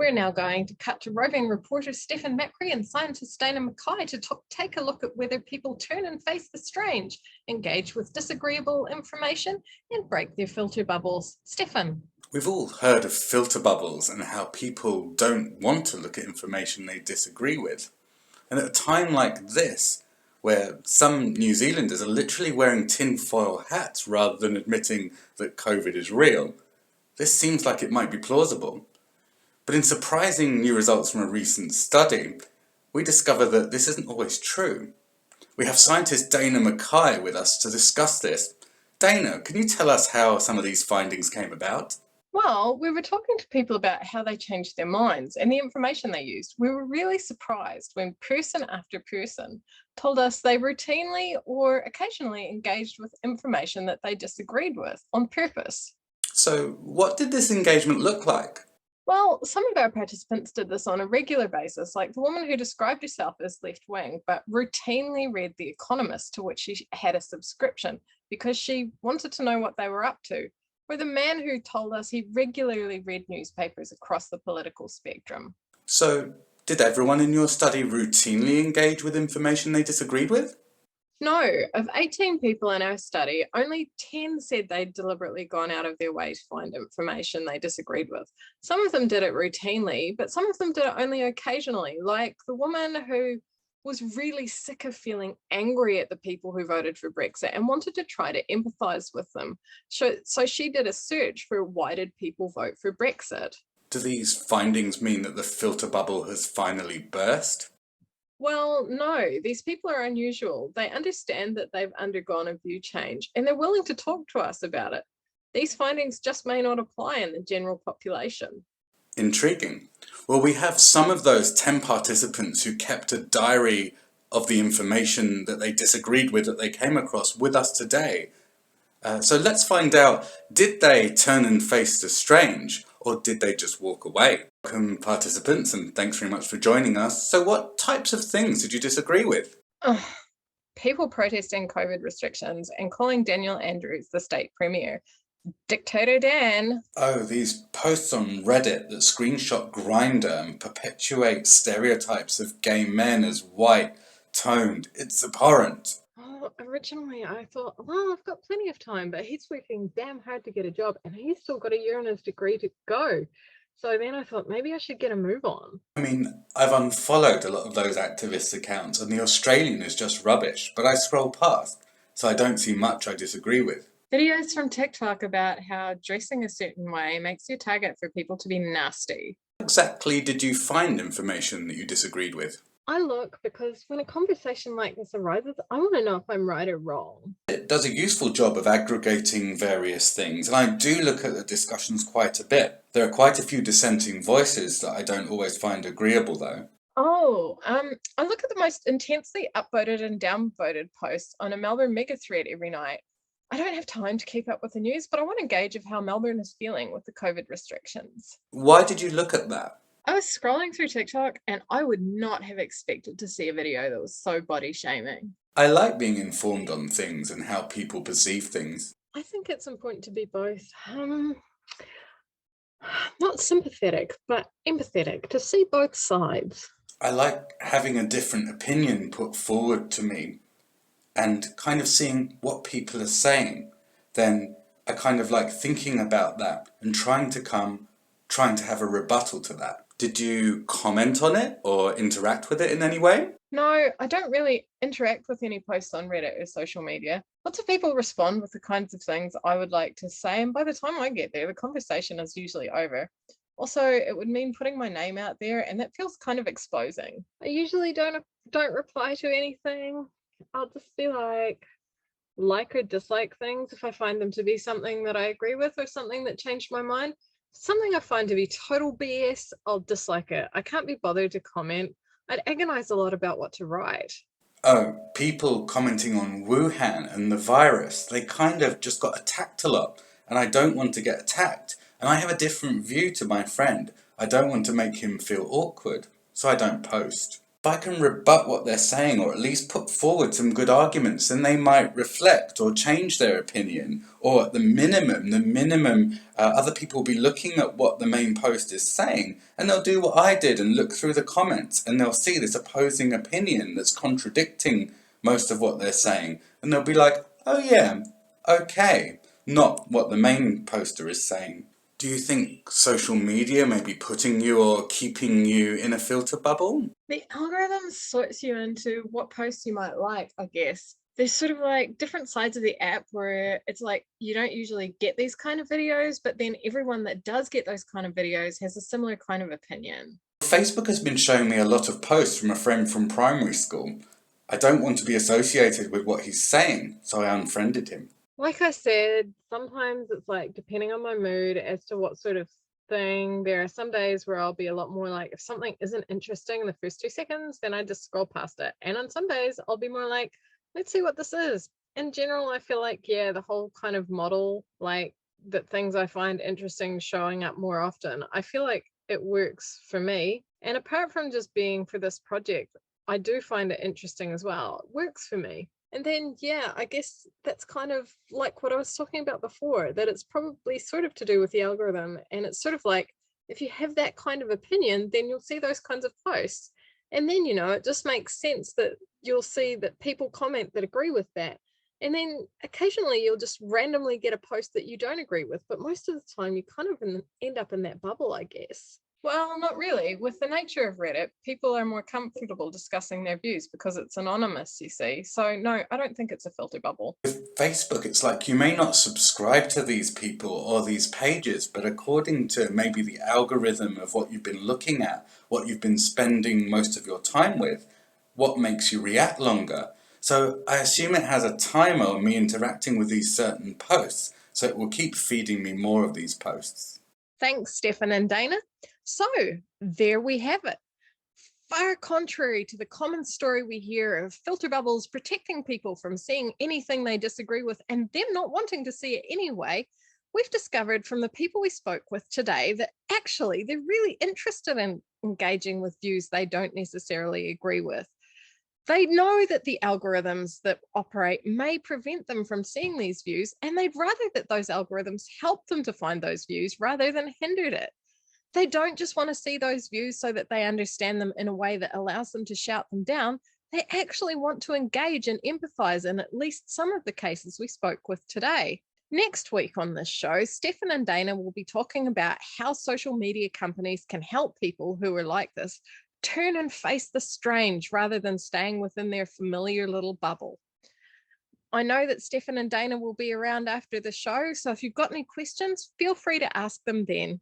We're now going to cut to roving reporter Stefan Macri and scientist Dana Mackay to take a look at whether people turn and face the strange, engage with disagreeable information, and break their filter bubbles. Stefan. We've all heard of filter bubbles and how people don't want to look at information they disagree with. And at a time like this, where some New Zealanders are literally wearing tinfoil hats rather than admitting that COVID is real, this seems like it might be plausible. But in surprising new results from a recent study, we discover that this isn't always true. We have scientist Dana Mackay with us to discuss this. Dana, can you tell us how some of these findings came about? Well, we were talking to people about how they changed their minds and the information they used. We were really surprised when person after person told us they routinely or occasionally engaged with information that they disagreed with on purpose. So, what did this engagement look like? Well, some of our participants did this on a regular basis, like the woman who described herself as left-wing, but routinely read The Economist, to which she had a subscription because she wanted to know what they were up to, or the man who told us he regularly read newspapers across the political spectrum. So, did everyone in your study routinely engage with information they disagreed with? No, of 18 people in our study, only 10 said they'd deliberately gone out of their way to find information they disagreed with. Some of them did it routinely, but some of them did it only occasionally, like the woman who was really sick of feeling angry at the people who voted for Brexit and wanted to try to empathize with them. So she did a search for why did people vote for Brexit. Do these findings mean that the filter bubble has finally burst? Well, no, these people are unusual. They understand that they've undergone a view change and they're willing to talk to us about it. These findings just may not apply in the general population. Intriguing. Well, we have some of those 10 participants who kept a diary of the information that they disagreed with that they came across with us today. So let's find out, did they turn and face the strange, or did they just walk away? Welcome participants, and thanks very much for joining us. So what types of things did you disagree with? People protesting COVID restrictions and calling Daniel Andrews the state premier. Dictator Dan. Oh, these posts on Reddit that screenshot Grindr and perpetuate stereotypes of gay men as white, toned. It's abhorrent. Oh, originally I thought, well, I've got plenty of time, but he's working damn hard to get a job and he's still got a year in his degree to go. So then I thought maybe I should get a move on. I mean, I've unfollowed a lot of those activist accounts and the Australian is just rubbish, but I scroll past, so I don't see much I disagree with. Videos from TikTok about how dressing a certain way makes you target for people to be nasty. How exactly did you find information that you disagreed with? I look because when a conversation like this arises, I want to know if I'm right or wrong. It does a useful job of aggregating various things, and I do look at the discussions quite a bit. There are quite a few dissenting voices that I don't always find agreeable, though. I look at the most intensely upvoted and downvoted posts on a Melbourne mega thread every night. I don't have time to keep up with the news, but I want to gauge of how Melbourne is feeling with the COVID restrictions. Why did you look at that? I was scrolling through TikTok and I would not have expected to see a video that was so body shaming. I like being informed on things and how people perceive things. I think it's important to be both, not sympathetic, but empathetic, to see both sides. I like having a different opinion put forward to me and kind of seeing what people are saying. Then I kind of like thinking about that and trying to have a rebuttal to that. Did you comment on it or interact with it in any way? No, I don't really interact with any posts on Reddit or social media. Lots of people respond with the kinds of things I would like to say, and by the time I get there, the conversation is usually over. Also, it would mean putting my name out there, and that feels kind of exposing. I usually don't reply to anything. I'll just be like or dislike things if I find them to be something that I agree with or something that changed my mind. Something I find to be total BS, I'll dislike it. I can't be bothered to comment. I'd agonize a lot about what to write. Oh, people commenting on Wuhan and the virus, they kind of just got attacked a lot, and I don't want to get attacked. And I have a different view to my friend. I don't want to make him feel awkward, so I don't post. If I can rebut what they're saying or at least put forward some good arguments, then they might reflect or change their opinion. Or at the minimum, other people will be looking at what the main post is saying, and they'll do what I did and look through the comments, and they'll see this opposing opinion that's contradicting most of what they're saying, and they'll be like, oh yeah, okay, not what the main poster is saying. Do you think social media may be putting you or keeping you in a filter bubble? The algorithm sorts you into what posts you might like, I guess. There's sort of like different sides of the app where it's like you don't usually get these kind of videos, but then everyone that does get those kind of videos has a similar kind of opinion. Facebook has been showing me a lot of posts from a friend from primary school. I don't want to be associated with what he's saying, so I unfriended him. Like I said, sometimes it's like depending on my mood as to what sort of thing. There are some days where I'll be a lot more like, if something isn't interesting in the first 2 seconds, then I just scroll past it. And on some days, I'll be more like, let's see what this is. In general, I feel like, yeah, the whole kind of model, like that things I find interesting showing up more often, I feel like it works for me. And apart from just being for this project, I do find it interesting as well. It works for me. And then, yeah, I guess that's kind of like what I was talking about before, that it's probably sort of to do with the algorithm. And it's sort of like, if you have that kind of opinion, then you'll see those kinds of posts. And then, it just makes sense that you'll see that people comment that agree with that. And then occasionally you'll just randomly get a post that you don't agree with. But most of the time, you kind of end up in that bubble, I guess. Well, not really. With the nature of Reddit, people are more comfortable discussing their views because it's anonymous, you see. So, no, I don't think it's a filter bubble. With Facebook, it's like you may not subscribe to these people or these pages, but according to maybe the algorithm of what you've been looking at, what you've been spending most of your time with, what makes you react longer. So I assume it has a timer on me interacting with these certain posts, so it will keep feeding me more of these posts. Thanks, Stefan and Dana. So, there we have it. Far contrary to the common story we hear of filter bubbles protecting people from seeing anything they disagree with and them not wanting to see it anyway, we've discovered from the people we spoke with today that actually they're really interested in engaging with views they don't necessarily agree with. They know that the algorithms that operate may prevent them from seeing these views, and they'd rather that those algorithms help them to find those views rather than hindered it. They don't just want to see those views so that they understand them in a way that allows them to shout them down. They actually want to engage and empathize in at least some of the cases we spoke with today. Next week on this show, Stefan and Dana will be talking about how social media companies can help people who are like this turn and face the strange rather than staying within their familiar little bubble. I know that Stefan and Dana will be around after the show, so if you've got any questions, feel free to ask them then.